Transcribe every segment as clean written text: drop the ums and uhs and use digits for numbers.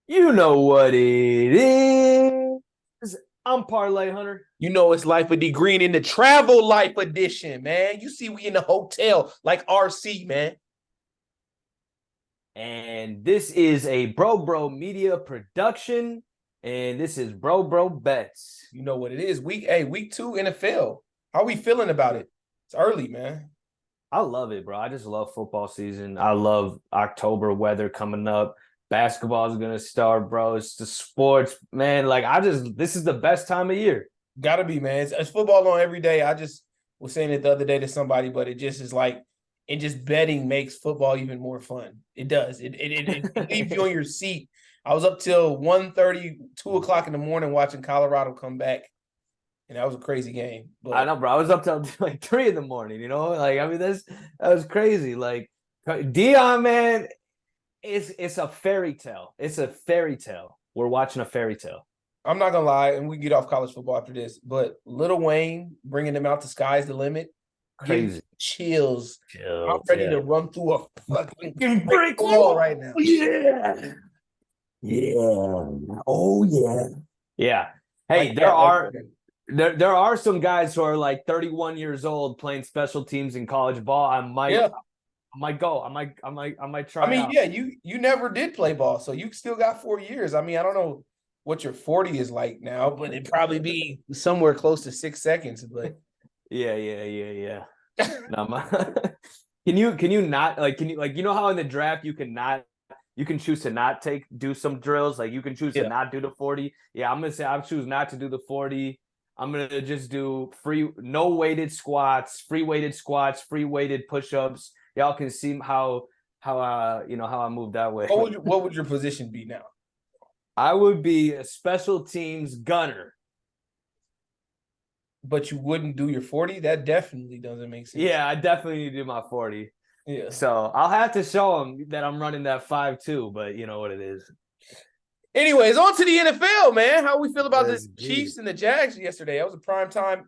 You know what it is. I'm Parlay Hunter. You know it's Life of D Green in the travel life edition, man. You see, we in the hotel like RC, man. And this is a Bro Bro Media production. And this is Bro Bro Bets. You know what it is. Week 2 NFL. How we feeling about it? It's early, man. I love it, bro. I just love football season. I love October weather coming up. Basketball is gonna start, bro. It's the sports, man. This is the best time of year. Gotta be, man. It's football on every day. I just was saying it the other day to somebody, but it just is like, it just betting makes football even more fun. It does. It leaves you on your seat. I was up till 1:30, 2 o'clock in the morning watching Colorado come back. And that was a crazy game. But I know, bro. I was up till like 3 in the morning, that was crazy. Like Dion, man, it's a fairy tale. It's a fairy tale. We're watching a fairy tale. I'm not gonna lie, and we can get off college football after this, but Lil Wayne bringing them out to sky's the limit. Crazy chills. I'm ready to run through a fucking brick wall right now. Yeah. Oh yeah. Yeah. Hey, there are some guys who are like 31 years old playing special teams in college ball. I might go. I might try. I mean, you never did play ball, so you still got 4 years. I mean, I don't know what your 40 is like now, but it'd probably be somewhere close to 6 seconds. But yeah. No, can you not how in the draft you can choose to not do some drills, like you can choose to not do the 40. Yeah, I'm gonna say I choose not to do the 40. I'm gonna just do no weighted squats, free weighted push-ups. Y'all can see how I move that way. What would your position be now? I would be a special teams gunner. But you wouldn't do your 40? That definitely doesn't make sense. Yeah, I definitely need to do my 40. Yeah. So I'll have to show them that I'm running that 5-2, but you know what it is. Anyways, on to the NFL, man. How we feel about the Chiefs and the Jags yesterday? That was a primetime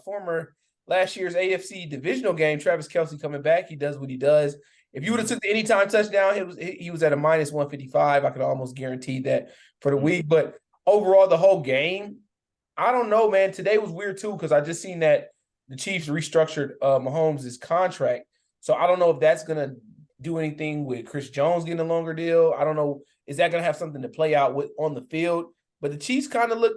former last year's AFC divisional game. Travis Kelce coming back. He does what he does. If you would have took the anytime touchdown, he was at a minus 155. I could almost guarantee that for the week. But overall, the whole game, I don't know, man. Today was weird too because I just seen that the Chiefs restructured Mahomes' contract. So I don't know if that's gonna do anything with Chris Jones getting a longer deal. I don't know. Is that gonna have something to play out with on the field? But the Chiefs kind of look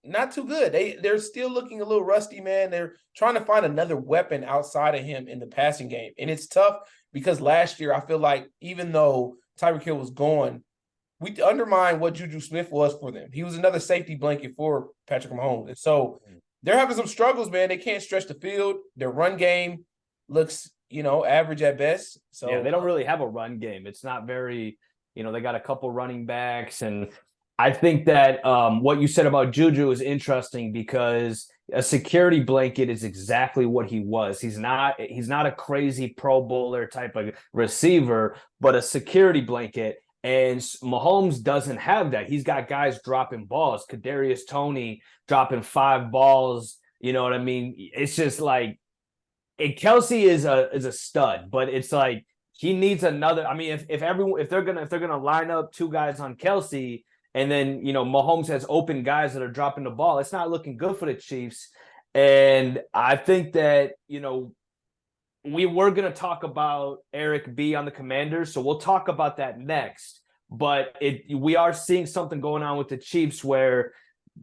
not too good. They're still looking a little rusty, man. They're trying to find another weapon outside of him in the passing game. And it's tough because last year I feel like even though Tyreek Hill was gone, we undermined what Juju Smith was for them. He was another safety blanket for Patrick Mahomes. And so they're having some struggles, man. They can't stretch the field. Their run game looks, average at best. So yeah, they don't really have a run game. It's not very, they got a couple running backs. And I think that what you said about Juju is interesting because a security blanket is exactly what he was. He's not a crazy Pro Bowler type of receiver, but a security blanket. And Mahomes doesn't have that. He's got guys dropping balls. Kadarius Toney dropping 5 balls. You know what I mean? It's just like, and Kelce is a stud, but it's like he needs another. I mean, if they're gonna line up 2 guys on Kelce, and then Mahomes has open guys that are dropping the ball, it's not looking good for the Chiefs. And I think that we were going to talk about Eric B on the Commanders, so we'll talk about that next. But we are seeing something going on with the Chiefs where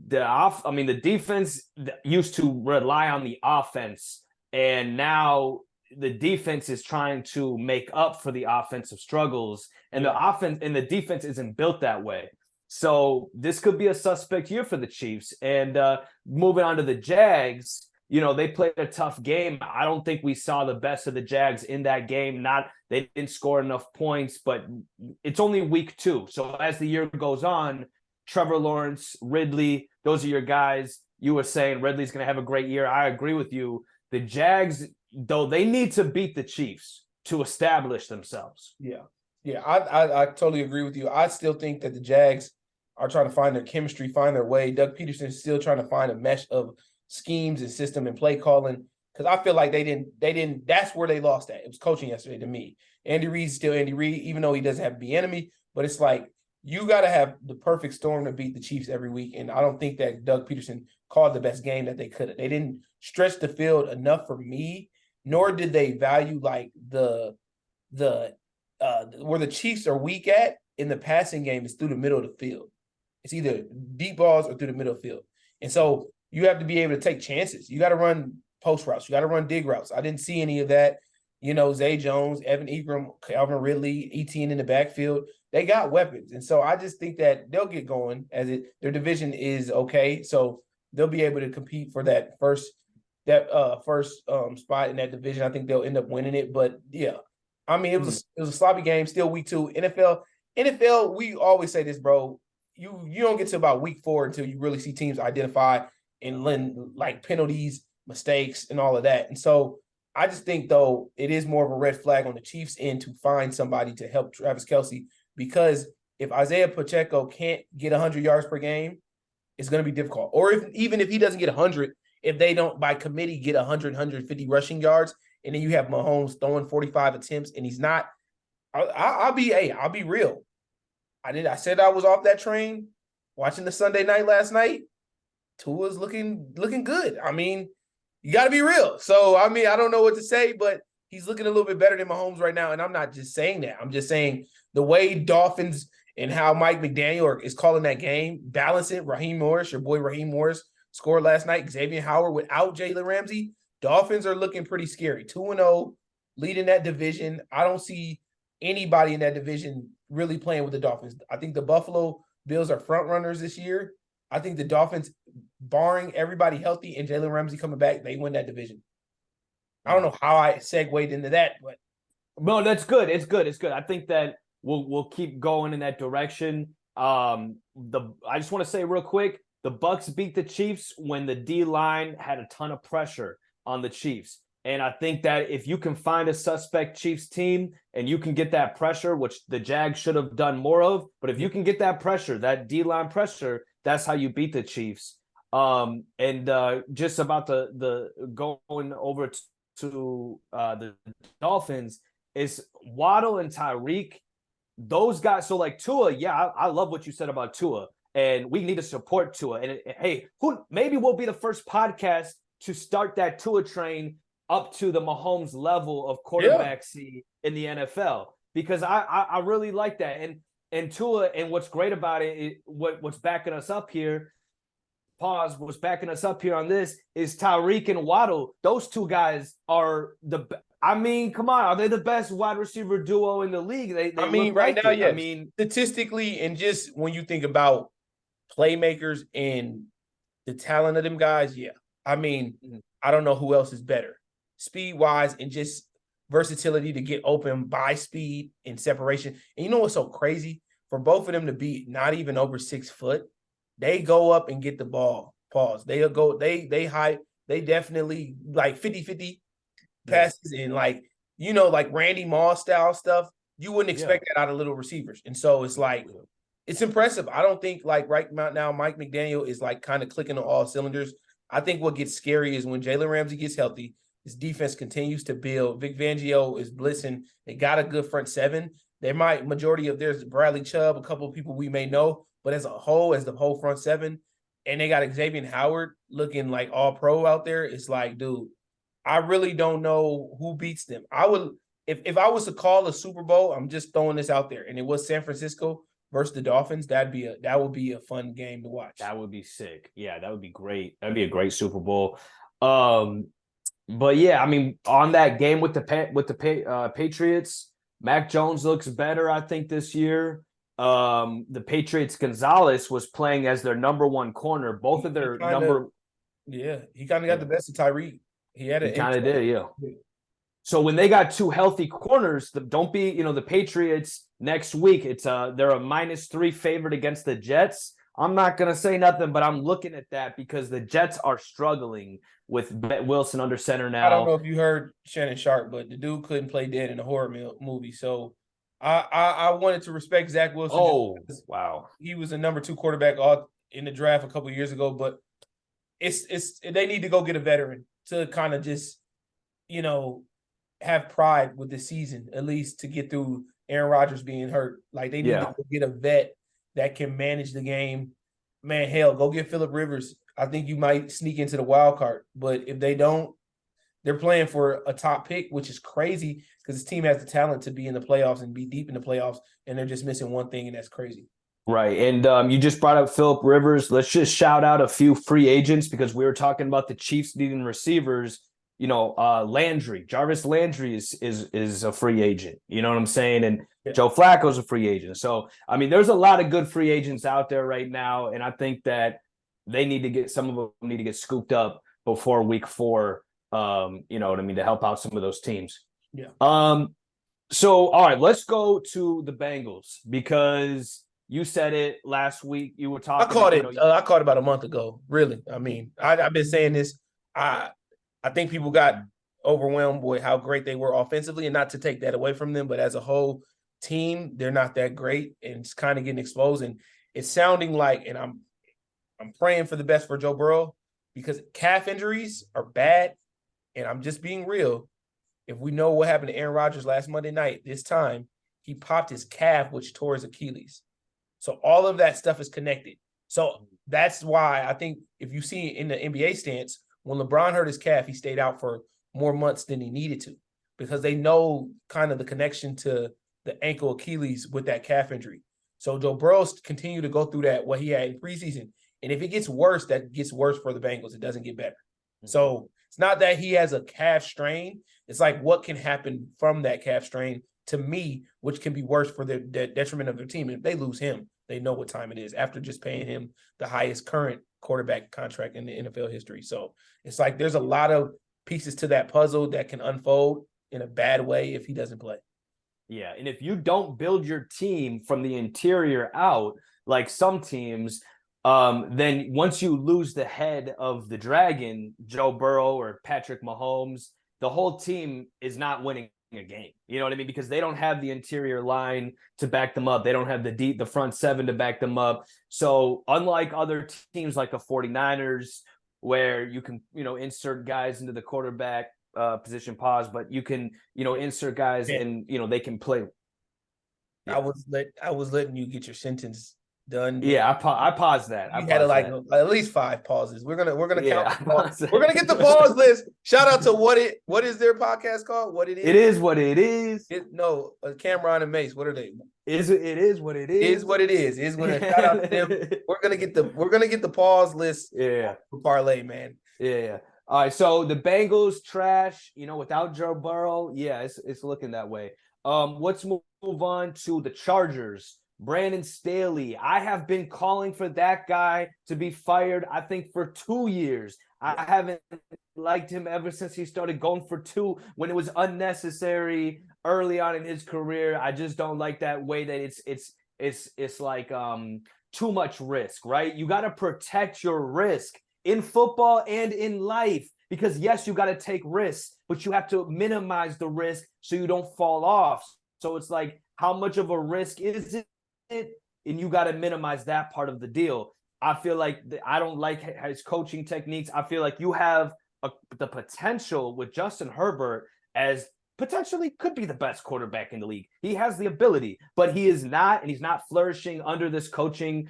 the defense used to rely on the offense, and now the defense is trying to make up for the offensive struggles, and the defense isn't built that way. So this could be a suspect year for the Chiefs. And moving on to the Jags, they played a tough game. I don't think we saw the best of the Jags in that game. They didn't score enough points, but it's only week 2. So as the year goes on, Trevor Lawrence, Ridley, those are your guys. You were saying Ridley's going to have a great year. I agree with you. The Jags, though, they need to beat the Chiefs to establish themselves. Yeah, I totally agree with you. I still think that the Jags are trying to find their chemistry, find their way. Doug Peterson is still trying to find a mesh of schemes and system and play calling, because I feel like they didn't. That's where they lost at. It was coaching yesterday to me. Andy Reid's still Andy Reid, even though he doesn't have to be enemy. But it's like you got to have the perfect storm to beat the Chiefs every week. And I don't think that Doug Peterson called the best game that they could have. They didn't stretch the field enough for me, nor did they value like the where the Chiefs are weak at in the passing game is through the middle of the field. It's either deep balls or through the middle of the field. And so you have to be able to take chances. You got to run post routes. You got to run dig routes. I didn't see any of that. You know, Zay Jones, Evan Ingram, Calvin Ridley, Etienne in the backfield. They got weapons. And so I just think that they'll get going their division is okay. So they'll be able to compete for that first spot in that division. I think they'll end up winning it. But yeah, I mean, it was a sloppy game, still week 2. NFL, we always say this, bro. You don't get to about week 4 until you really see teams identify and lend like penalties, mistakes, and all of that. And so I just think, though, it is more of a red flag on the Chiefs' end to find somebody to help Travis Kelce, because if Isaiah Pacheco can't get 100 yards per game, it's going to be difficult. Or even if he doesn't get 100, if they don't by committee get 100, 150 rushing yards, and then you have Mahomes throwing 45 attempts and he's not, I'll be real. I said I was off that train watching the Sunday night last night. Tua's looking good. I mean, you got to be real. So, I mean, I don't know what to say, but he's looking a little bit better than Mahomes right now. And I'm not just saying that. I'm just saying the way Dolphins and how Mike McDaniel is calling that game, balance it. Raheem Morris, your boy Raheem Morris, scored last night. Xavier Howard without Jalen Ramsey. Dolphins are looking pretty scary. 2-0, leading that division. I don't see anybody in that division really playing with the Dolphins. I think the Buffalo Bills are front runners this year. I think the Dolphins, barring everybody healthy and Jalen Ramsey coming back, they win that division. I don't know how I segued into that, but no, that's good. It's good. I think that we'll keep going in that direction. I just want to say real quick, the Bucks beat the Chiefs when the D-line had a ton of pressure on the Chiefs. And I think that if you can find a suspect Chiefs team and you can get that pressure, which the Jags should have done more of, but if you can get that pressure, that D-line pressure, that's how you beat the Chiefs. Just about the going over to the Dolphins is Waddle and Tyreek. Those guys, so like Tua, yeah, I love what you said about Tua, and we need to support Tua. And hey, maybe we'll be the first podcast to start that Tua train up to the Mahomes level of quarterback C in the NFL, because I really like that. And Tua, and what's great about it, what's backing us up here, what's backing us up here on this is Tyreek and Waddle. Those two guys are come on, are they the best wide receiver duo in the league? They right now, yes. I mean, statistically, and just when you think about playmakers and the talent of them guys, yeah. I mean, I don't know who else is better. Speed-wise and just versatility to get open by speed and separation. And you know what's so crazy? For both of them to be not even over 6 foot, they go up and get the ball. Pause. They definitely like 50-50 passes and like Randy Moss style stuff. You wouldn't expect that out of little receivers. And so it's like, it's impressive. I don't think like right now Mike McDaniel is like kind of clicking on all cylinders. I think what gets scary is when Jalen Ramsey gets healthy, his defense continues to build. Vic Fangio is blitzing. They got a good front seven. There's Bradley Chubb, a couple of people we may know, but as a whole, as the whole front seven, and they got Xavier Howard looking like all pro out there. It's like, dude, I really don't know who beats them. I would, if I was to call a Super Bowl, I'm just throwing this out there, and it was San Francisco versus the Dolphins, that would be a fun game to watch. That would be sick. Yeah, that would be great. That'd be a great Super Bowl. But yeah, I mean, on that game with the Patriots, Mac Jones looks better, I think, this year. The Patriots, Gonzalez was playing as their number one corner. Both of their he kind of got the best of Tyreek. He kind of did, yeah. So when they got two healthy corners, the Patriots next week, they're a -3 favorite against the Jets. I'm not going to say nothing, but I'm looking at that because the Jets are struggling with Wilson under center now. I don't know if you heard Shannon Sharp, but the dude couldn't play dead in a horror movie. So I wanted to respect Zach Wilson. Oh, wow. He was a number 2 quarterback in the draft a couple of years ago, but they need to go get a veteran to kind of just, have pride with the season, at least to get through Aaron Rodgers being hurt. Like they need to go get a vet that can manage the game, man, hell, go get Phillip Rivers. I think you might sneak into the wild card. But if they don't, they're playing for a top pick, which is crazy because this team has the talent to be in the playoffs and be deep in the playoffs, and they're just missing one thing, and that's crazy. Right. And you just brought up Phillip Rivers. Let's just shout out a few free agents because we were talking about the Chiefs needing receivers. Landry, Jarvis Landry is a free agent. You know what I'm saying? And Joe Flacco's a free agent. So, I mean, there's a lot of good free agents out there right now. And I think that some of them need to get scooped up before week 4. You know what I mean? To help out some of those teams. Yeah. So, all right, let's go to the Bengals because you said it last week. You were talking. I caught it. I caught it about a month ago. Really. I mean, I've been saying this. I think people got overwhelmed with how great they were offensively, and not to take that away from them, but as a whole team, they're not that great, and it's kind of getting exposed. And it's sounding like, and I'm praying for the best for Joe Burrow because calf injuries are bad, and I'm just being real. If we know what happened to Aaron Rodgers last Monday night, this time he popped his calf, which tore his Achilles. So all of that stuff is connected. So that's why I think if you see in the NBA stance, when LeBron hurt his calf, he stayed out for more months than he needed to because they know kind of the connection to the ankle Achilles with that calf injury. So Joe Burrow's continue to go through that, what he had in preseason. And if it gets worse, that gets worse for the Bengals. It doesn't get better. Mm-hmm. So it's not that he has a calf strain. It's like what can happen from that calf strain to me, which can be worse for the detriment of their team. And if they lose him, they know what time it is after just paying him the highest current quarterback contract in the NFL history. So it's like there's a lot of pieces to that puzzle that can unfold in a bad way if he doesn't play. Yeah, and if you don't build your team from the interior out, like some teams, then once you lose the head of the dragon, Joe Burrow or Patrick Mahomes, the whole team is not winning a game. You know what I mean? Because they don't have the interior line to back them up. They don't have the front 7 to back them up. So unlike other teams like the 49ers, where you can, insert guys into the quarterback position, but you can, insert guys and, they can play. Yeah. I was letting you get your sentence done. Yeah, I paused that. You had at least 5 pauses. We're gonna count. We're gonna get the pause list. Shout out to what is their podcast called? What it is? It is what it is. Cameron and Mace. What are they? It is what it is. Is what it is. Shout out to them. We're gonna get the pause list. Yeah. For Parlay, man. Yeah. All right. So the Bengals trash. Without Joe Burrow. Yeah, it's looking that way. Let's move on to the Chargers. Brandon Staley. I have been calling for that guy to be fired, I think, for 2 years. I haven't liked him ever since he started going for 2 when it was unnecessary early on in his career. I just don't like that way that it's like too much risk, right? You got to protect your risk in football and in life because, yes, you got to take risks, but you have to minimize the risk so you don't fall off. So it's like, how much of a risk is it? And you got to minimize that part of the deal. I feel like I don't like his coaching techniques. I feel like you have the potential with Justin Herbert as potentially could be the best quarterback in the league. He has the ability, but he is not, and he's not flourishing under this coaching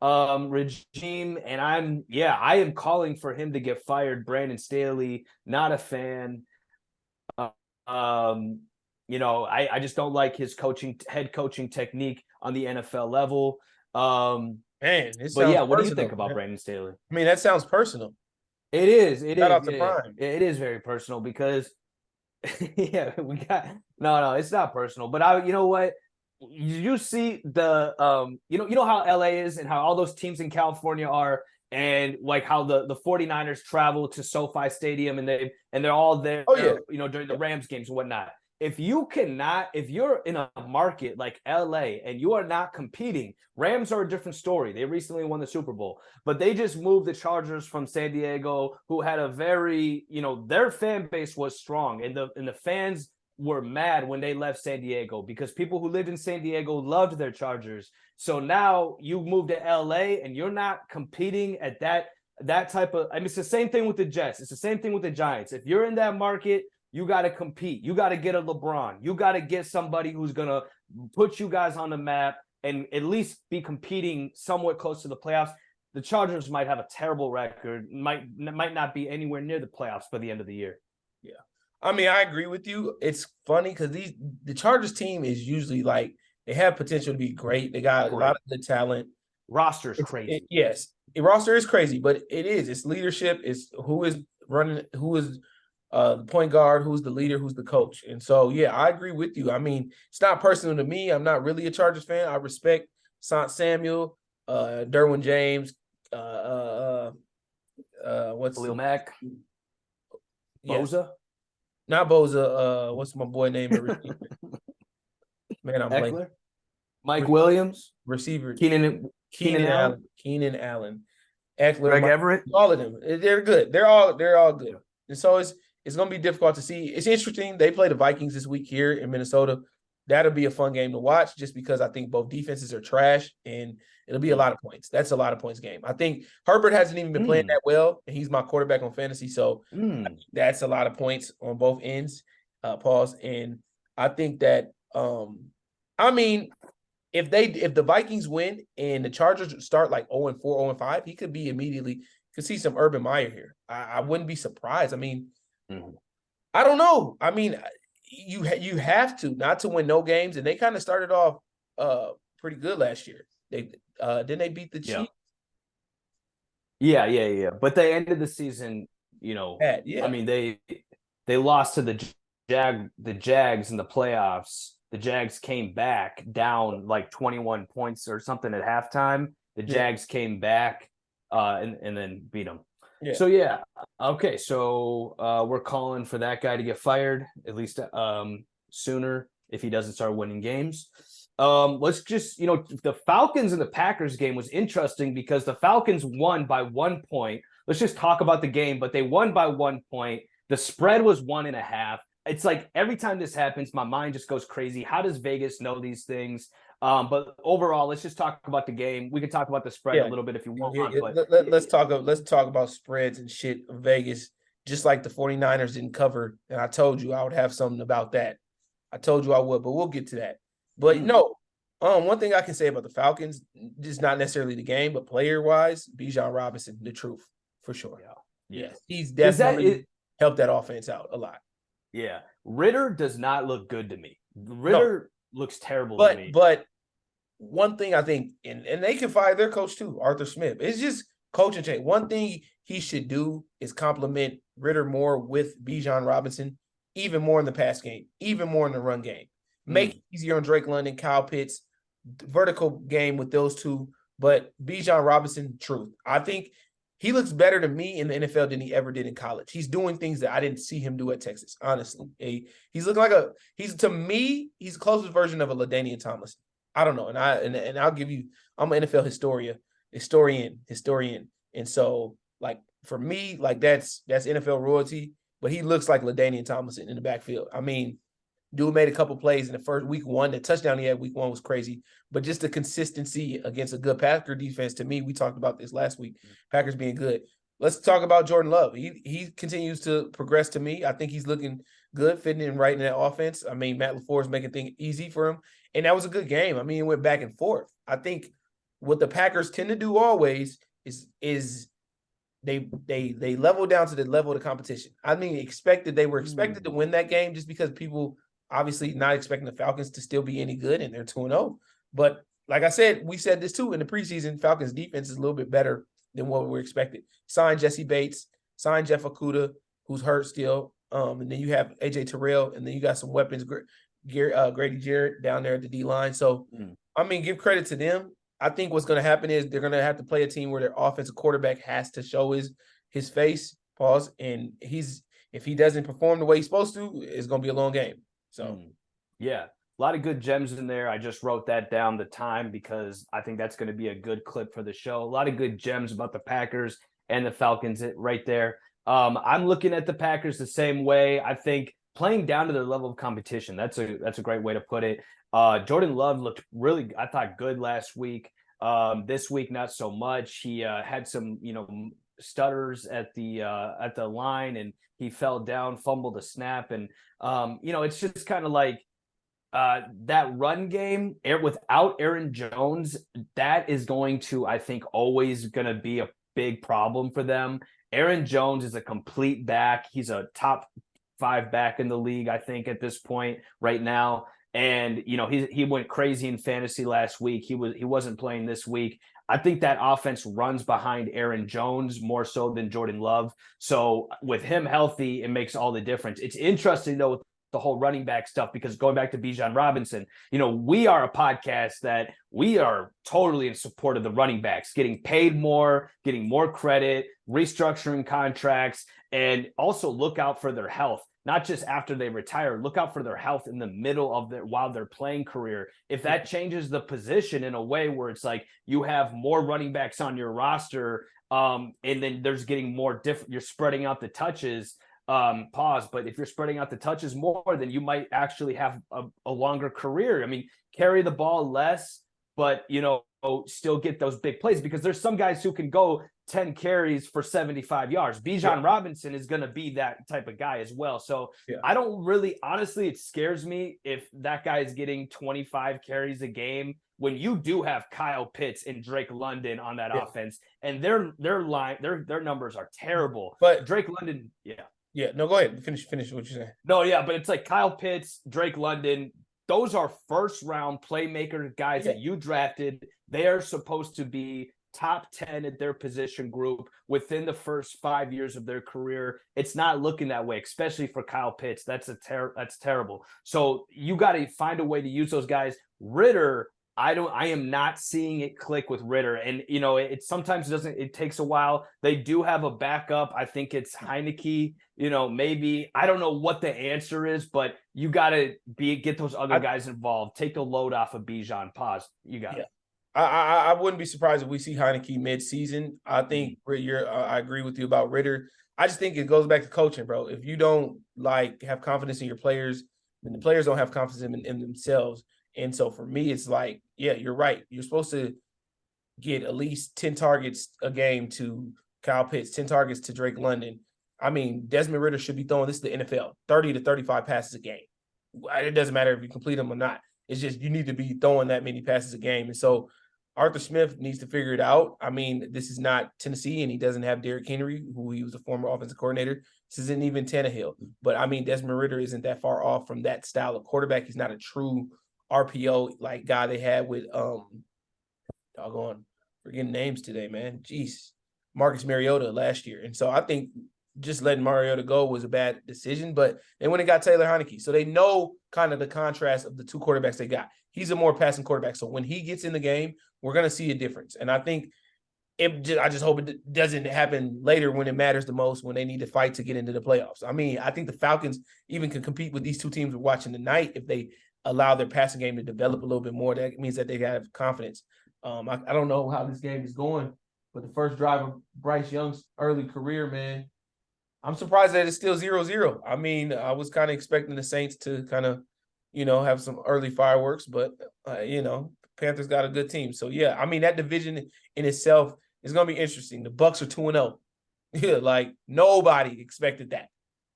regime. And I am calling for him to get fired. Brandon Staley, not a fan. I just don't like his head coaching technique on the NFL level. What do you think about Brandon Staley? I mean, that sounds personal. It is. Shout out to Prime. It is very personal because, no, it's not personal. But you know what? You see the, you know how LA is and how all those teams in California are, and like how the 49ers travel to SoFi Stadium and they're all there, during the Rams games and whatnot. If you're in a market like LA and you are not competing, Rams are a different story. They recently won the Super Bowl, but they just moved the Chargers from San Diego, who had a very, their fan base was strong, and the fans were mad when they left San Diego because people who lived in San Diego loved their Chargers. So now you move to LA and you're not competing at that type of, it's the same thing with the Jets. It's the same thing with the Giants. If you're in that market, you got to compete. You got to get a LeBron. You got to get somebody who's going to put you guys on the map and at least be competing somewhat close to the playoffs. The Chargers might have a terrible record, might not be anywhere near the playoffs by the end of the year. Yeah. I mean, I agree with you. It's funny because the Chargers team is usually like they have potential to be great. They got a lot of good talent. Roster is crazy. Yes, the roster is crazy, but it is. It's leadership. It's who is running, who is the point guard, who's the leader, who's the coach. And so, yeah, I agree with you. I mean, it's not personal to me. I'm not really a Chargers fan. I respect Sant Samuel, Derwin James, what's Khalil Mack, yes. Boza, not Boza. What's my boy name? Man, I'm Eckler, blanking. Mike Williams, receiver, Keenan Allen, Eckler, Greg Everett. All of them. They're good. They're all good. And so it's going to be difficult to see. It's interesting. They play the Vikings this week here in Minnesota. That'll be a fun game to watch just because I think both defenses are trash and it'll be a lot of points. That's a lot of points game. I think Herbert hasn't even been playing that well, and he's my quarterback on fantasy. So that's a lot of points on both ends, pause. And I think that, I mean, if the Vikings win and the Chargers start like 0-4, 0-5, he could be immediately could see some Urban Meyer here. I wouldn't be surprised. I mean, I don't know. I mean, you have to not to win no games, and they kind of started off pretty good last year. Didn't they beat the Chiefs? Yeah. But they ended the season, I mean, they lost to the Jags in the playoffs. The Jags came back down like 21 points or something at halftime. The Jags came back and then beat them. Yeah. So, okay. So we're calling for that guy to get fired, at least sooner if he doesn't start winning games. Let's just, the Falcons and the Packers game was interesting because the Falcons won by 1 point. Let's just talk about the game, but they won by 1 point. The spread was 1.5. It's like every time this happens, my mind just goes crazy. How does Vegas know these things? But overall, let's just talk about the game. We can talk about the spread a little bit if you want. But let's talk about spreads and shit in Vegas, just like the 49ers didn't cover. And I told you I would have something about that. I told you I would, but we'll get to that. But no, one thing I can say about the Falcons, just not necessarily the game, but player-wise, Bijan Robinson, the truth, for sure. Yeah. He's definitely helped that offense out a lot. Yeah. Ritter does not look good to me. Ritter looks terrible to me. But one thing I think, and they can fire their coach too, Arthur Smith. It's just coaching change. One thing he should do is compliment Ritter more with Bijan Robinson, even more in the pass game, even more in the run game. Make it easier on Drake London, Kyle Pitts, vertical game with those two. But Bijan Robinson, truth. I think he looks better to me in the NFL than he ever did in college. He's doing things that I didn't see him do at Texas, honestly. He's looking like he's the closest version of a LaDainian Tomlinson. I don't know. And I'll give you, I'm an NFL historian. And so, like, for me, like that's NFL royalty, but he looks like LaDainian Tomlinson in the backfield. I mean, dude made a couple plays in the first week one. The touchdown he had week one was crazy, but just the consistency against a good Packer defense, to me, we talked about this last week, Packers being good. Let's talk about Jordan Love. He continues to progress to me. I think he's looking good, fitting in right in that offense. I mean, Matt LaFleur is making things easy for him, and that was a good game. I mean, it went back and forth. I think what the Packers tend to do always is they level down to the level of the competition. I mean, they were expected to win that game just because people obviously not expecting the Falcons to still be any good, and they're 2-0. But like I said, we said this too in the preseason, Falcons defense is a little bit better than what we expected. Signed Jesse Bates, signed Jeff Okudah, who's hurt still. And then you have AJ Terrell, and then you got some weapons, Grady Jarrett down there at the D-line. So, I mean, give credit to them. I think what's going to happen is they're going to have to play a team where their offensive quarterback has to show his face, and if he doesn't perform the way he's supposed to, it's going to be a long game. So, yeah, a lot of good gems in there. I just wrote that down the time because I think that's going to be a good clip for the show. A lot of good gems about the Packers and the Falcons right there. I'm looking at the Packers the same way. I think playing down to their level of competition. That's a great way to put it. Jordan Love looked really, I thought, good last week. This week, not so much. He had some, stutters at the line, and he fell down, fumbled a snap, and it's just kind of like that run game without Aaron Jones, that is going to, I think, always going to be a big problem for them. Aaron Jones is a complete back. He's a top 5 back in the league, I think, at this point right now. And he went crazy in fantasy last week. He wasn't playing this week. I think that offense runs behind Aaron Jones more so than Jordan Love. So with him healthy, it makes all the difference. It's interesting though with the whole running back stuff, because going back to Bijan Robinson, we are a podcast that we are totally in support of the running backs, getting paid more, getting more credit, restructuring contracts, and also look out for their health. Not just after they retire, look out for their health in the middle of while they're playing career. If that changes the position in a way where it's like you have more running backs on your roster, and then there's getting more different, you're spreading out the touches, but if you're spreading out the touches more, then you might actually have a longer career. I mean, carry the ball less, but still get those big plays, because there's some guys who can go 10 carries for 75 yards. Bijan Robinson is going to be that type of guy as well. So I don't really, honestly, it scares me if that guy is getting 25 carries a game when you do have Kyle Pitts and Drake London on that offense, and their numbers are terrible. But Drake London, no, go ahead. Finish what you're saying. No, but it's like Kyle Pitts, Drake London, those are first round playmaker guys that you drafted. They are supposed to be top 10 at their position group within the first 5 years of their career. It's not looking that way, especially for Kyle Pitts. That's terrible. So you got to find a way to use those guys. Ritter, I am not seeing it click with Ritter. And, it sometimes it takes a while. They do have a backup. I think it's Heineke, maybe, I don't know what the answer is, but you got to get those other guys involved. Take the load off of Bijan. Pause. You got it. I wouldn't be surprised if we see Heineke mid-season. I think I agree with you about Ritter. I just think it goes back to coaching, bro. If you don't have confidence in your players, then the players don't have confidence in themselves. And so for me, it's like, you're right. You're supposed to get at least 10 targets a game to Kyle Pitts, 10 targets to Drake London. I mean, Desmond Ritter should be throwing, this is the NFL, 30 to 35 passes a game. It doesn't matter if you complete them or not. It's just you need to be throwing that many passes a game. And so Arthur Smith needs to figure it out. I mean, this is not Tennessee, and he doesn't have Derrick Henry, who he was a former offensive coordinator. This isn't even Tannehill. But, I mean, Desmond Ritter isn't that far off from that style of quarterback. He's not a true RPO like guy they had with forgetting names today, man. Jeez. Marcus Mariota last year. And so I think just letting Mariota go was a bad decision, but they went and got Taylor Heineke. So they know kind of the contrast of the two quarterbacks they got. He's a more passing quarterback. So when he gets in the game, we're going to see a difference. And I think I just hope it doesn't happen later when it matters the most, when they need to fight to get into the playoffs. I mean, I think the Falcons even can compete with these two teams we're watching tonight if they allow their passing game to develop a little bit more. That means that they have confidence. I don't know how this game is going, but the first drive of Bryce Young's early career, man, I'm surprised that it's still 0-0. I mean, I was kind of expecting the Saints to kind of, have some early fireworks, but, Panthers got a good team. So, I mean, that division in itself is going to be interesting. The Bucs are 2-0. Yeah, like nobody expected that.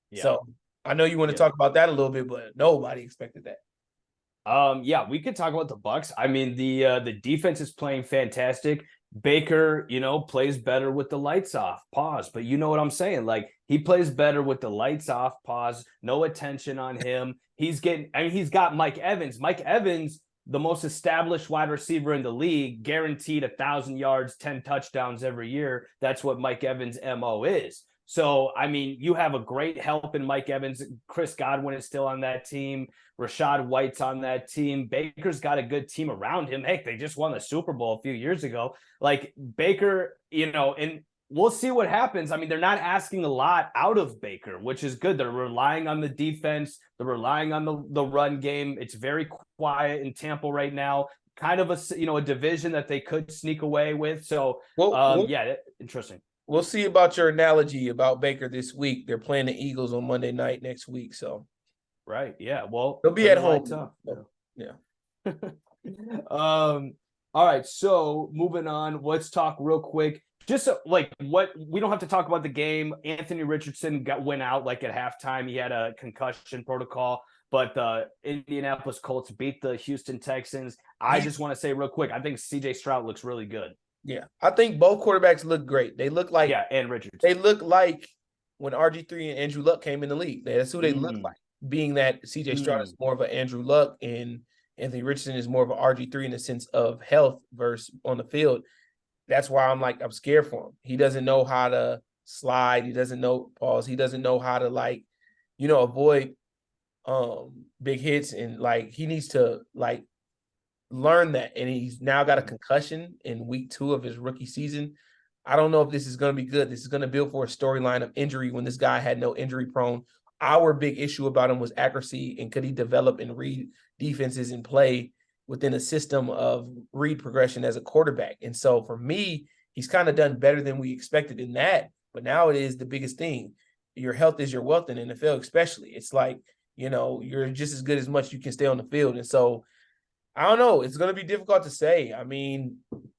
Yeah. So I know you want to talk about that a little bit, but nobody expected that. We could talk about the Bucs. I mean, the defense is playing fantastic. Baker, plays better with the lights off. Pause. But you know what I'm saying? Like, he plays better with the lights off. Pause. No attention on him. He's got Mike Evans. Mike Evans, the most established wide receiver in the league, guaranteed 1,000 yards, 10 touchdowns every year. That's what Mike Evans' MO is. So, I mean, you have a great help in Mike Evans. Chris Godwin is still on that team. Rashad White's on that team. Baker's got a good team around him. Heck, they just won the Super Bowl a few years ago. Like, Baker, and we'll see what happens. I mean, they're not asking a lot out of Baker, which is good. They're relying on the defense. They're relying on the run game. It's very quiet in Tampa right now. Kind of a division that they could sneak away with. So, interesting. We'll see about your analogy about Baker this week. They're playing the Eagles on Monday night next week. So, right. Yeah. Well, they'll be at home. Yeah. All right. So moving on, let's talk real quick. Just we don't have to talk about the game. Anthony Richardson went out like at halftime. He had a concussion protocol. but the Indianapolis Colts beat the Houston Texans. I just want to say real quick, I think CJ Stroud looks really good. Yeah, I think both quarterbacks look great. They look like and Richards. They look like when RG3 and Andrew Luck came in the league. That's who they look like. Being that CJ Stroud is more of an Andrew Luck and Anthony Richardson is more of an RG3 in the sense of health versus on the field. That's why I'm scared for him. He doesn't know how to slide. He doesn't know pause. He doesn't know how to avoid big hits, and he needs to learn that. And he's now got a concussion in week 2 of his rookie season. I don't know if this is going to be good. This is going to build for a storyline of injury when this guy had no injury prone. Our big issue about him was accuracy, and could he develop and read defenses and play within a system of read progression as a quarterback. And so for me, he's kind of done better than we expected in that. But now it is the biggest thing. Your health is your wealth in the NFL, especially. It's you're just as good as much you can stay on the field. And so I don't know. It's going to be difficult to say. I mean,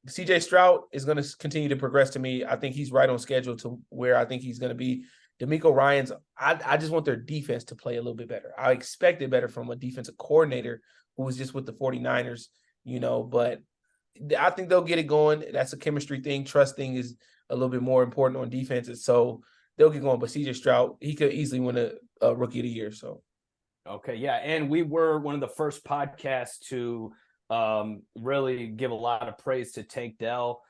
CJ Stroud is going to continue to progress to me. I think he's right on schedule to where I think he's going to be. DeMeco Ryans, I just want their defense to play a little bit better. I expected better from a defensive coordinator who was just with the 49ers, but I think they'll get it going. That's a chemistry thing. Trust thing is a little bit more important on defenses. So they'll get going. But CJ Stroud, he could easily win a rookie of the year. So. Okay, yeah, and we were one of the first podcasts to really give a lot of praise to Tank Dell.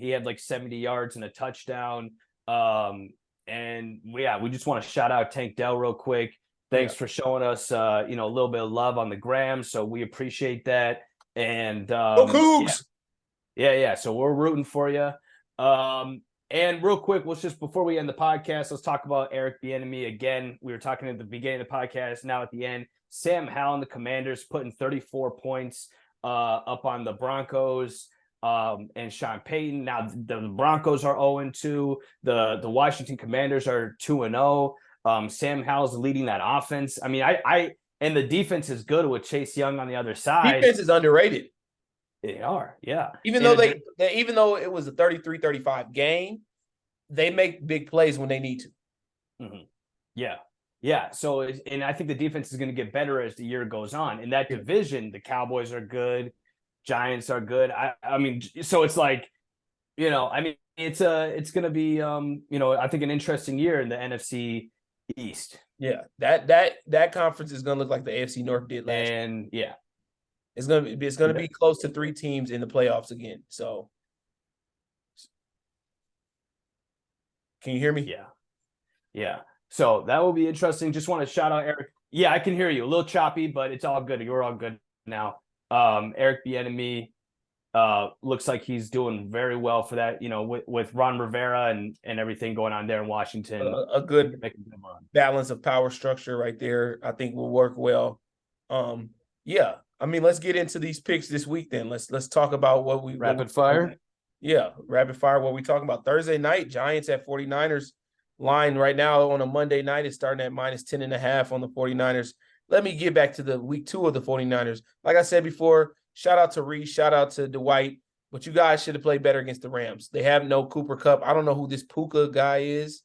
He had 70 yards and a touchdown. And we just want to shout out Tank Dell real quick. Thanks for showing us a little bit of love on the gram. So we appreciate that. And Cougs! Yeah. So we're rooting for you. And real quick, before we end the podcast, let's talk about Eric Bieniemy again. We were talking at the beginning of the podcast, now at the end. Sam Howell and the Commanders putting 34 points up on the Broncos and Sean Payton. Now the Broncos are 0-2. The Washington Commanders are 2-0. Sam Howell's leading that offense. I mean, and the defense is good with Chase Young on the other side. Defense is underrated. They are, yeah. Even though even though it was a 33-35 game, they make big plays when they need to. Mm-hmm. Yeah. So, and I think the defense is going to get better as the year goes on. In that division, the Cowboys are good, Giants are good. I mean, so it's it's going to be I think an interesting year in the NFC East. Yeah, that conference is going to look like the AFC North did last year. And yeah. It's gonna be close to 3 teams in the playoffs again. So, can you hear me? Yeah. So that will be interesting. Just want to shout out Eric. Yeah, I can hear you. A little choppy, but it's all good. You're all good now. Eric Bieniemy looks like he's doing very well for that. With Ron Rivera and everything going on there in Washington. A good balance of power structure right there. I think will work well. Yeah. I mean, let's get into these picks this week then. Let's talk about what we rapid fire. Yeah, rapid fire. What we talking about Thursday night? Giants at 49ers. Line right now on a Monday night is starting at -10.5 on the 49ers. Let me get back to the week 2 of the 49ers. Like I said before, shout out to Reese, shout out to Dwight, but you guys should have played better against the Rams. They have no Cooper Kupp. I don't know who this Puka guy is,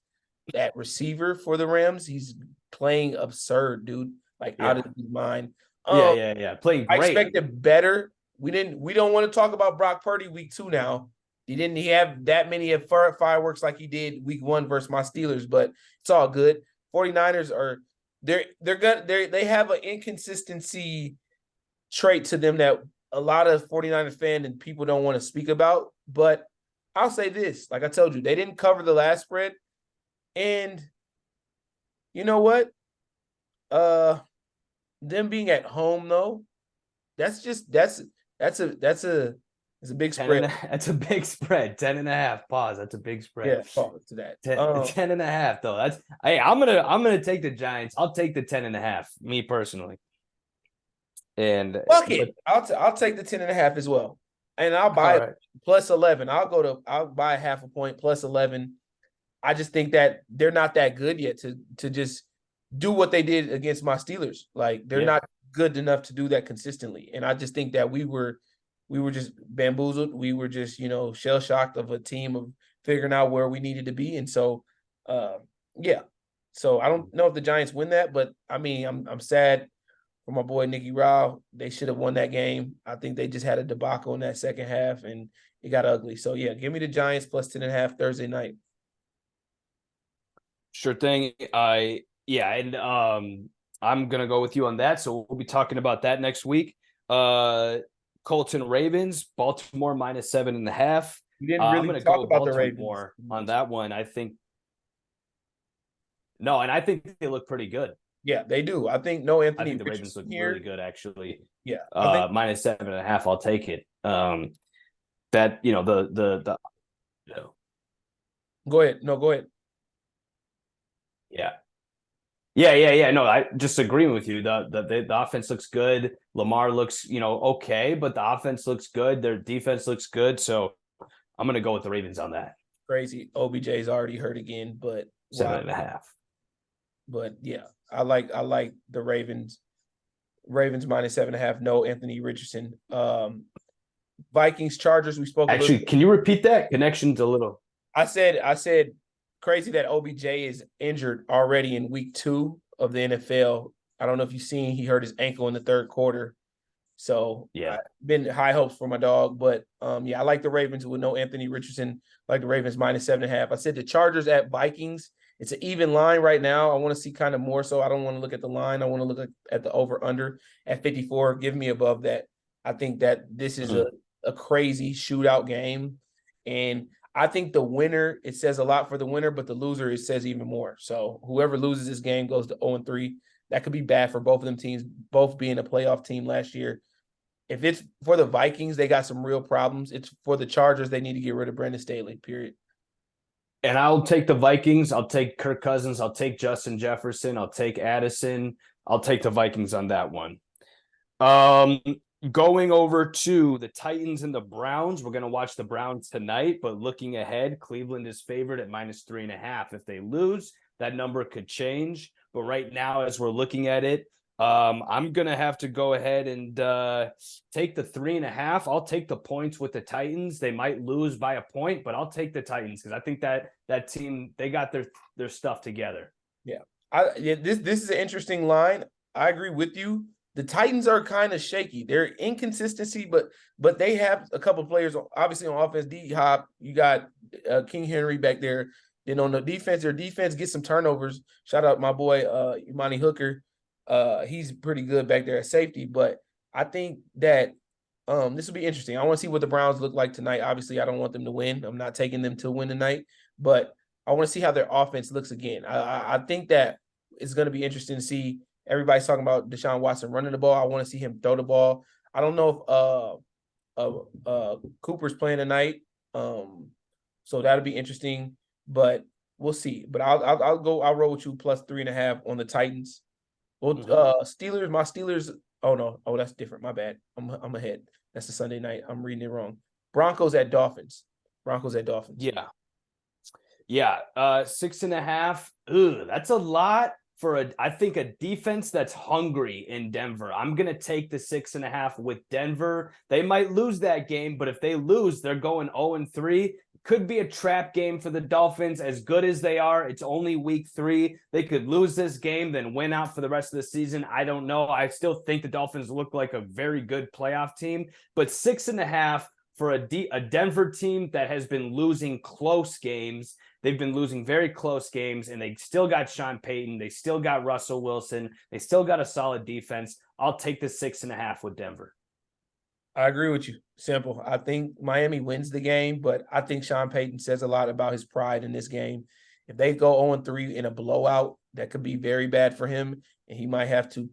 that receiver for the Rams. He's playing absurd, dude. Out of his mind. Yeah. Playing great. I expected better. We don't want to talk about Brock Purdy week 2 now. He didn't have that many of fireworks like he did week 1 versus my Steelers, but it's all good. 49ers are they have an inconsistency trait to them that a lot of 49ers fans and people don't want to speak about. But I'll say this, like I told you, they didn't cover the last spread. And you know what? Them being at home though, that's a big spread. That's a big spread. 10.5. Pause. That's a big spread. Yeah, pause to that. 10.5 though. I'm gonna take the Giants. I'll take the 10.5. Me personally. And fuck it. I'll take the 10.5 as well. And I'll buy it plus 11. I'll buy half a point plus 11. I just think that they're not that good yet to just do what they did against my Steelers. They're not good enough to do that consistently. And I just think that we were just bamboozled. We were just, shell shocked of a team of figuring out where we needed to be. And so, So I don't know if the Giants win that, but I mean, I'm sad for my boy Nicky Rao. They should have won that game. I think they just had a debacle in that second half, and it got ugly. So, yeah, give me the Giants plus 10.5 Thursday night. Sure thing. And I'm gonna go with you on that. So we'll be talking about that next week. Colton Ravens, Baltimore minus 7.5. You didn't I'm really gonna talk go about the Ravens Baltimore on that one. I think and I think they look pretty good. Yeah, they do. I think no I Anthony think the Ravens Richardson look here. really good, actually. Yeah, I think Minus 7.5, I'll take it. That the go ahead. No, go ahead. yeah. Yeah. No, I just agreeing with you. The offense looks good. Lamar looks, okay, but the offense looks good. Their defense looks good. So I'm gonna go with the Ravens on that. Crazy. OBJ's already hurt again, but 7.5. But yeah, I like the Ravens. Ravens minus 7.5. No Anthony Richardson. Vikings, Chargers. We spoke Actually, can you repeat that? Connection's a little. I said crazy that OBJ is injured already in week 2 of the NFL. I don't know if you've seen, he hurt his ankle in the third quarter. So yeah, been high hopes for my dog. But I like the Ravens with no Anthony Richardson, like the Ravens minus 7.5. I said the Chargers at Vikings. It's an even line right now. I want to see kind of more so. I don't want to look at the line. I want to look at the over-under at 54. Give me above that. I think that this is a crazy shootout game. And I think the winner, it says a lot for the winner, but the loser, it says even more. So whoever loses this game goes to 0-3. That could be bad for both of them teams, both being a playoff team last year. If it's for the Vikings, they got some real problems. It's for the Chargers, they need to get rid of Brandon Staley, period. And I'll take the Vikings. I'll take Kirk Cousins. I'll take Justin Jefferson. I'll take Addison. I'll take the Vikings on that one. Going over to the Titans and the Browns. We're going to watch the Browns tonight, but looking ahead, Cleveland is favored at minus 3.5. If they lose, that number could change. But right now, as we're looking at it, I'm going to have to go ahead and take the 3.5. I'll take the points with the Titans. They might lose by a point, but I'll take the Titans because I think that team, they got their stuff together. Yeah. This is an interesting line. I agree with you. The Titans are kind of shaky. They're inconsistency, but they have a couple of players, obviously on offense. D-Hop, you got King Henry back there. Then on the defense, their defense gets some turnovers. Shout out my boy Imani Hooker. He's pretty good back there at safety. But I think that this will be interesting. I want to see what the Browns look like tonight. Obviously, I don't want them to win. I'm not taking them to win tonight. But I want to see how their offense looks again. I think that it's going to be interesting to see. Everybody's talking about Deshaun Watson running the ball. I want to see him throw the ball. I don't know if Cooper's playing tonight, so that'll be interesting. But we'll see. But I'll roll with you plus 3.5 on the Titans. Well, Steelers. My Steelers. Oh no. Oh, that's different. My bad. I'm ahead. That's the Sunday night. I'm reading it wrong. Broncos at Dolphins. Yeah. 6.5. That's a lot for I think a defense that's hungry in Denver. I'm going to take the 6.5 with Denver. They might lose that game, but if they lose, they're going 0-3. Could be a trap game for the Dolphins. As good as they are, it's only week 3. They could lose this game, then win out for the rest of the season. I don't know. I still think the Dolphins look like a very good playoff team, but 6.5 for a Denver team that has been losing close games. They've been losing very close games, and they still got Sean Payton. They still got Russell Wilson. They still got a solid defense. I'll take the 6.5 with Denver. I agree with you. Simple. I think Miami wins the game, but I think Sean Payton says a lot about his pride in this game. If they go 0-3 in a blowout, that could be very bad for him, and he might have to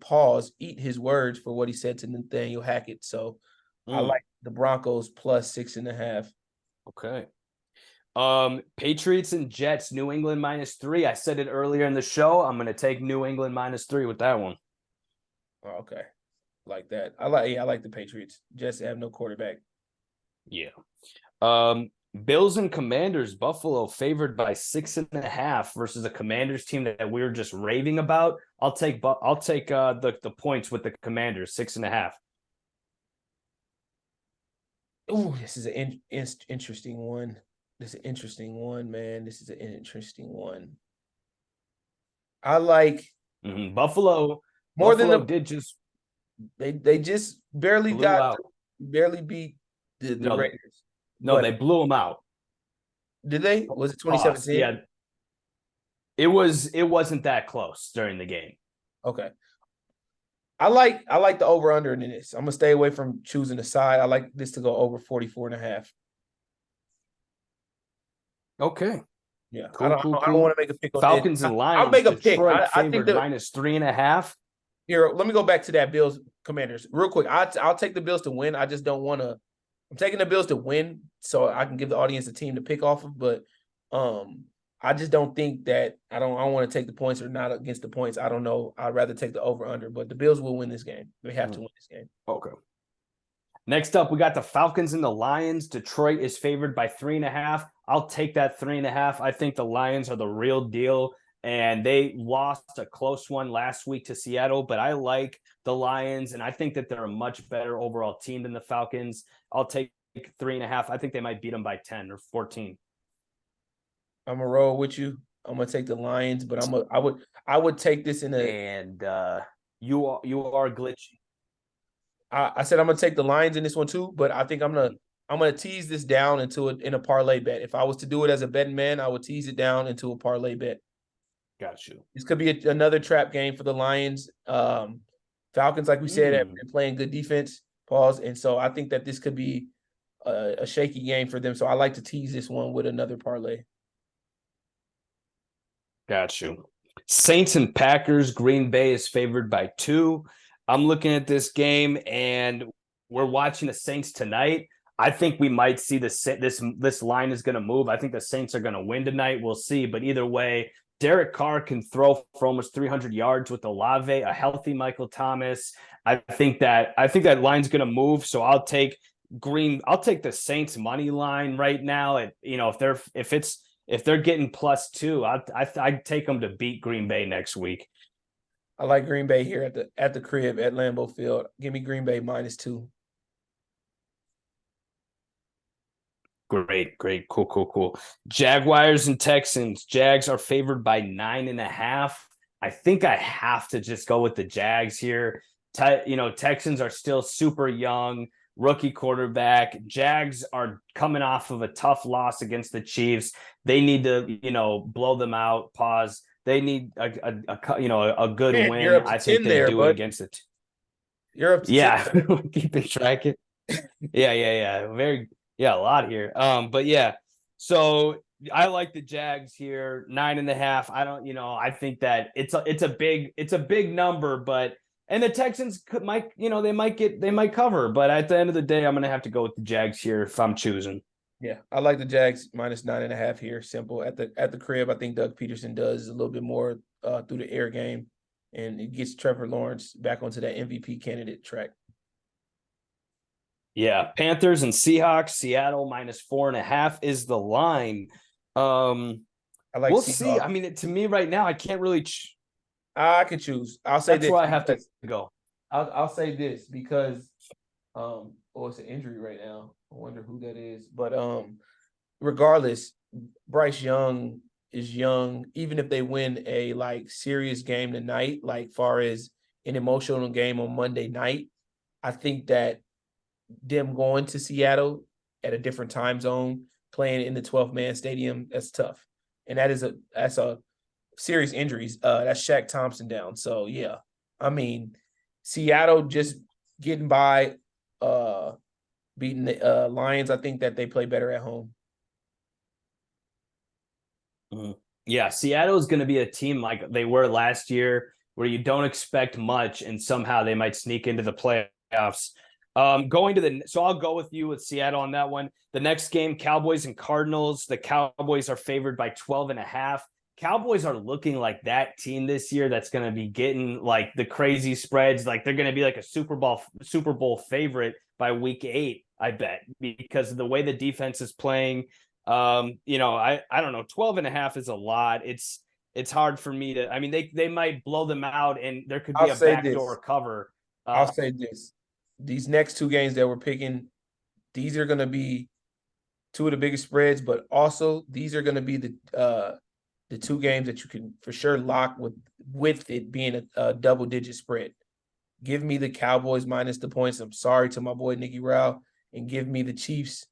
eat his words for what he said to Nathaniel Hackett. So I like the Broncos plus 6.5. Okay. Patriots and Jets, New England minus 3. I said it earlier in the show. I'm going to take New England minus 3 with that one. Okay. Like that. I like the Patriots. Jets have no quarterback. Yeah. Bills and Commanders, Buffalo favored by 6.5 versus a Commanders team that we were just raving about. I'll take the points with the Commanders, 6.5. Ooh, this is an interesting one. This is an interesting one, man. This is an interesting one. I like Buffalo. More Buffalo than did just They just barely Blew out. barely beat the No, Raiders. no, But they blew them out. did they? Was it Pause. 2017? Yeah, it wasn't that close during the game. Okay. I like the over under in this. I'm gonna stay away from choosing the side. I like this to go over 44.5. Okay. Yeah. Cool, I don't want to make a pick on Falcons this. and Lions. I'll make a pick. Detroit I favored think that -3.5. here, let me go back to that Bills Commanders real quick. I'll take the Bills to win. I just don't want to. I'm taking the Bills to win so I can give the audience a team to pick off of. But I just don't think that I don't want to take the points or not against the points. I don't know. I'd rather take the over under. But the Bills will win this game. They have to win this game. Okay. Next up, we got the Falcons and the Lions. Detroit is favored by 3.5. I'll take that 3.5. I think the Lions are the real deal. And they lost a close one last week to Seattle, but I like the Lions, and I think that they're a much better overall team than the Falcons. I'll take 3.5. I think they might beat them by 10 or 14. I'm gonna roll with you. I'm gonna take the Lions, but I would take this in a. And you are glitchy. I said I'm gonna take the Lions in this one too, but I think I'm gonna tease this down in a parlay bet. If I was to do it as a betting man, I would tease it down into a parlay bet. Got you. This could be another trap game for the Lions. Falcons, like we said, have been playing good defense. Pause. And so I think that this could be a shaky game for them. So I like to tease this one with another parlay. Got you. Saints and Packers. Green Bay is favored by 2. I'm looking at this game, and we're watching the Saints tonight. I think we might see this line is going to move. I think the Saints are going to win tonight. We'll see. But either way, Derek Carr can throw for almost 300 yards with Olave, a healthy Michael Thomas. I think that line's going to move. So I'll take the Saints money line right now. If they're getting +2, I'd take them to beat Green Bay next week. I like Green Bay here at the crib at Lambeau Field. Give me Green Bay -2. Great. Cool. Jaguars and Texans. Jags are favored by 9.5. I think I have to just go with the Jags here. Texans are still super young, rookie quarterback. Jags are coming off of a tough loss against the Chiefs. They need to, blow them out. Pause. They need a good win. You're up to I think 10 they there, do bud. it against it. You're up to 10. Keeping track it. Yeah. A lot here. But yeah. So I like the Jags here, 9.5. I think that it's a big number, and the Texans might cover, but at the end of the day, I'm gonna have to go with the Jags here if I'm choosing. Yeah, I like the Jags -9.5 here. Simple at the crib. I think Doug Peterson does a little bit more through the air game, and it gets Trevor Lawrence back onto that MVP candidate track. Yeah, Panthers and Seahawks. Seattle -4.5 is the line. I like. We'll Seahawks. see. I mean, to me right now, I can't really. I can choose. I'll say that's this. where I have to go. I'll say this because, it's an injury right now. I wonder who that is. But regardless, Bryce Young is young. Even if they win a serious game tonight, far as an emotional game on Monday night, I think that them going to Seattle at a different time zone, playing in the 12-man stadium, that's tough. And that's a serious injuries. That's Shaq Thompson down. So yeah, I mean, Seattle just getting by, beating the Lions. I think that they play better at home. Yeah, Seattle is going to be a team like they were last year, where you don't expect much, and somehow they might sneak into the playoffs. So I'll go with you with Seattle on that one. The next game, Cowboys and Cardinals. The Cowboys are favored by 12.5. Cowboys are looking like that team this year that's going to be getting the crazy spreads. They're going to be like a Super Bowl favorite by week 8, I bet, because of the way the defense is playing. I don't know. 12.5 is a lot. It's hard for me to. I mean, they might blow them out, and there could be a backdoor cover. I'll say this. These next 2 games that we're picking, these are going to be 2 of the biggest spreads, but also these are going to be the 2 games that you can for sure lock with it being a double-digit spread. Give me the Cowboys minus the points. I'm sorry to my boy Nicky Rao, and give me the Chiefs.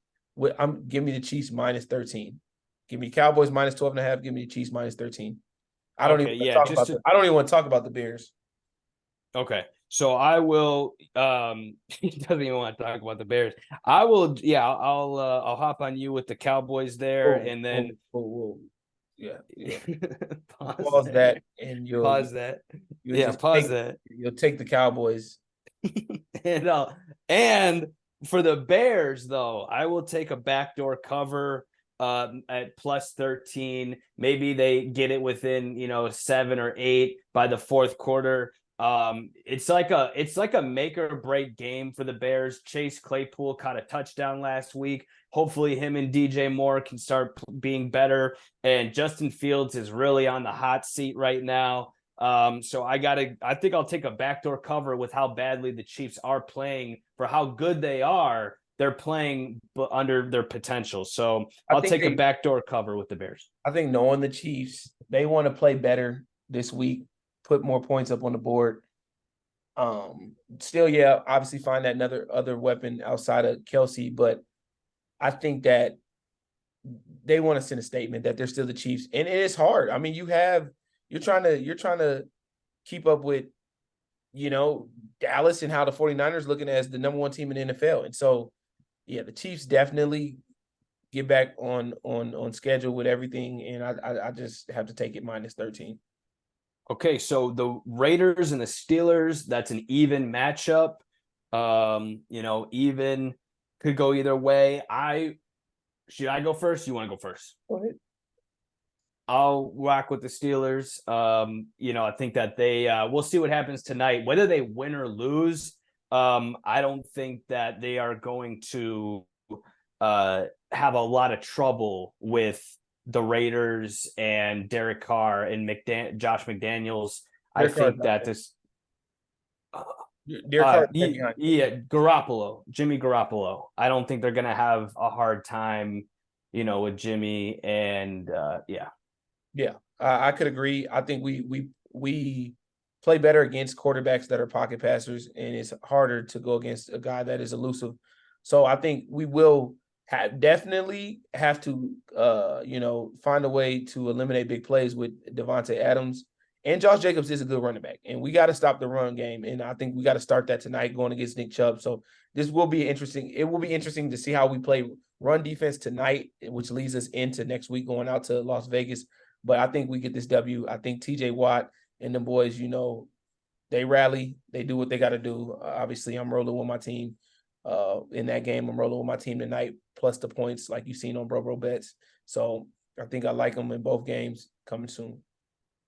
Give me the Chiefs minus 13. Give me Cowboys minus 12.5. Give me the Chiefs minus 13. I don't even want to talk about I don't even want to talk about the Bears. Okay. So I will he doesn't even want to talk about the Bears. I will I'll hop on you with the Cowboys there and then Yeah. pause that and pause that. You'll take the Cowboys. And for the Bears though, I will take a backdoor cover at plus 13. Maybe they get it within 7 or 8 by the fourth quarter. It's like a make or break game for the Bears. Chase Claypool caught a touchdown last week. Hopefully him and DJ Moore can start being better. And Justin Fields is really on the hot seat right now. So I think I'll take a backdoor cover with how badly the Chiefs are playing for how good they are. They're playing under their potential. So I'll take a backdoor cover with the Bears. I think knowing the Chiefs, they want to play better this week, put more points up on the board. Still, obviously find that other weapon outside of Kelsey, but I think that they want to send a statement that they're still the Chiefs. And it is hard. I mean, you're trying to keep up with, Dallas and how the 49ers looking as the number one team in the NFL. And so, the Chiefs definitely get back on schedule with everything. And I just have to take it minus 13. Okay, so the Raiders and the Steelers, that's an even matchup. Even could go either way. Should I go first? You want to go first? Go ahead. I'll rock with the Steelers. I think that we'll see what happens tonight. Whether they win or lose, I don't think that they are going to have a lot of trouble with the Raiders and Derek Carr and Josh McDaniels. I think that this Jimmy Garoppolo. I don't think they're gonna have a hard time, with Jimmy and I could agree. I think we play better against quarterbacks that are pocket passers, and it's harder to go against a guy that is elusive. So I think we will definitely have to, find a way to eliminate big plays with Devontae Adams. And Josh Jacobs is a good running back. And we got to stop the run game. And I think we got to start that tonight going against Nick Chubb. So this will be interesting. It will be interesting to see how we play run defense tonight, which leads us into next week going out to Las Vegas. But I think we get this W. I think TJ Watt and the boys, they rally. They do what they got to do. Obviously, I'm rolling with my team. In that game, I'm rolling with my team tonight, plus the points like you've seen on Bro Bro Bets. So I think I like them in both games coming soon.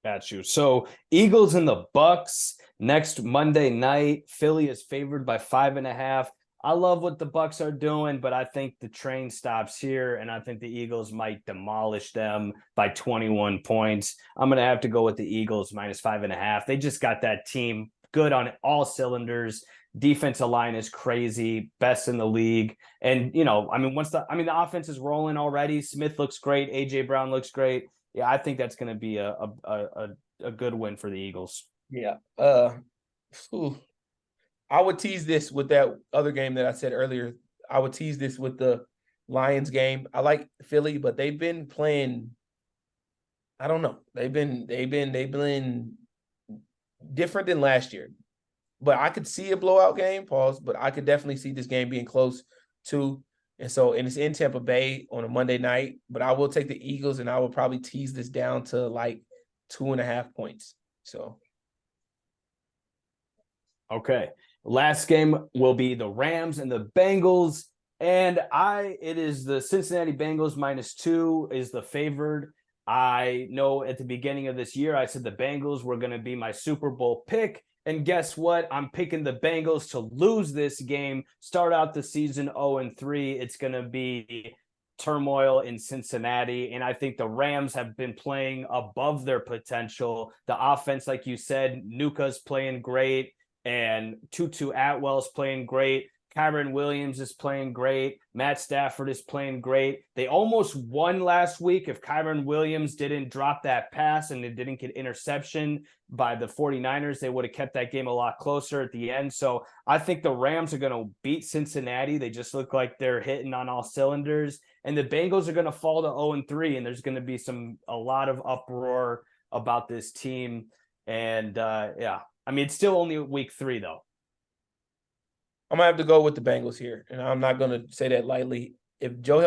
Got you. So Eagles and the Bucks next Monday night. Philly is favored by 5.5. I love what the Bucks are doing, but I think the train stops here, and I think the Eagles might demolish them by 21 points. I'm going to have to go with the Eagles minus 5.5. They just got that team good on all cylinders. Defensive line is crazy, best in the league. And, the offense is rolling already. Smith looks great. AJ Brown looks great. Yeah, I think that's going to be a good win for the Eagles. Yeah. I would tease this with that other game that I said earlier. I would tease this with the Lions game. I like Philly, but they've been playing. I don't know. They've been different than last year. But I could see a blowout game, but I could definitely see this game being close too. And it's in Tampa Bay on a Monday night, but I will take the Eagles and I will probably tease this down to like 2.5 points. So. Okay. Last game will be the Rams and the Bengals. And it is the Cincinnati Bengals -2 is the favored. I know at the beginning of this year, I said the Bengals were going to be my Super Bowl pick. And guess what? I'm picking the Bengals to lose this game, start out the season 0-3. It's going to be turmoil in Cincinnati. And I think the Rams have been playing above their potential. The offense, like you said, Nuka's playing great and Tutu Atwell's playing great. Kyron Williams is playing great. Matt Stafford is playing great. They almost won last week. If Kyron Williams didn't drop that pass and it didn't get interception by the 49ers, they would have kept that game a lot closer at the end. So I think the Rams are going to beat Cincinnati. They just look like they're hitting on all cylinders. And the Bengals are going to fall to 0-3, and there's going to be a lot of uproar about this team. And yeah, I mean, it's still only week 3 though. I'm gonna have to go with the Bengals here, and I'm not gonna say that lightly. If Joe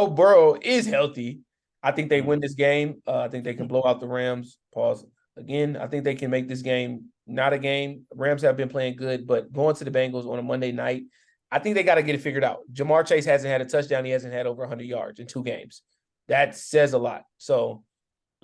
Burrow is healthy, I think they win this game. I think they can blow out the Rams. Pause again. I think they can make this game not a game. Rams have been playing good, but going to the Bengals on a Monday night, I think they got to get it figured out. Jamar Chase hasn't had a touchdown. He hasn't had over 100 yards in 2 games. That says a lot. So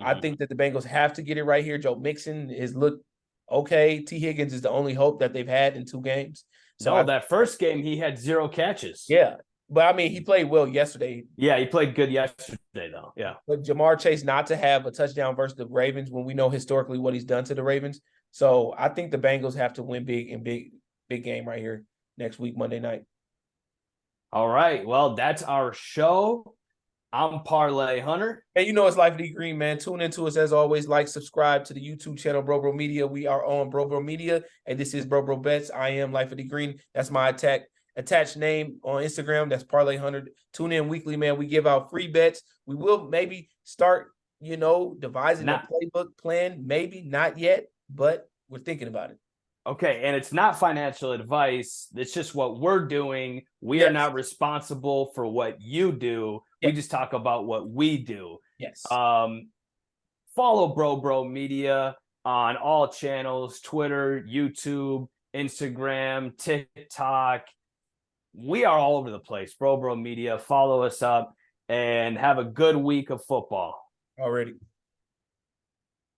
I think that the Bengals have to get it right here. Joe Mixon has looked okay. T. Higgins is the only hope that they've had in 2 games. So that first game, he had 0 catches. Yeah. But, I mean, he played well yesterday. Yeah, he played good yesterday, though. Yeah. But Jamar Chase not to have a touchdown versus the Ravens when we know historically what he's done to the Ravens. So I think the Bengals have to win big in big game right here next week, Monday night. All right. Well, that's our show. I'm Parlay Hunter. And you know it's Life of the Green, man. Tune into us as always. Like, subscribe to the YouTube channel, Bro Bro Media. We are on Bro Bro Media, and this is Bro Bro Bets. I am Life of the Green. That's my attached name on Instagram. That's Parlay Hunter. Tune in weekly, man. We give out free bets. We will maybe start, devising a playbook plan. Maybe not yet, but we're thinking about it. Okay, and it's not financial advice. It's just what we're doing. We are not responsible for what you do. We just talk about what we do. Yes. Follow Bro Bro Media on all channels: Twitter, YouTube, Instagram, TikTok. We are all over the place. Bro Bro Media. Follow us up and have a good week of football. Already.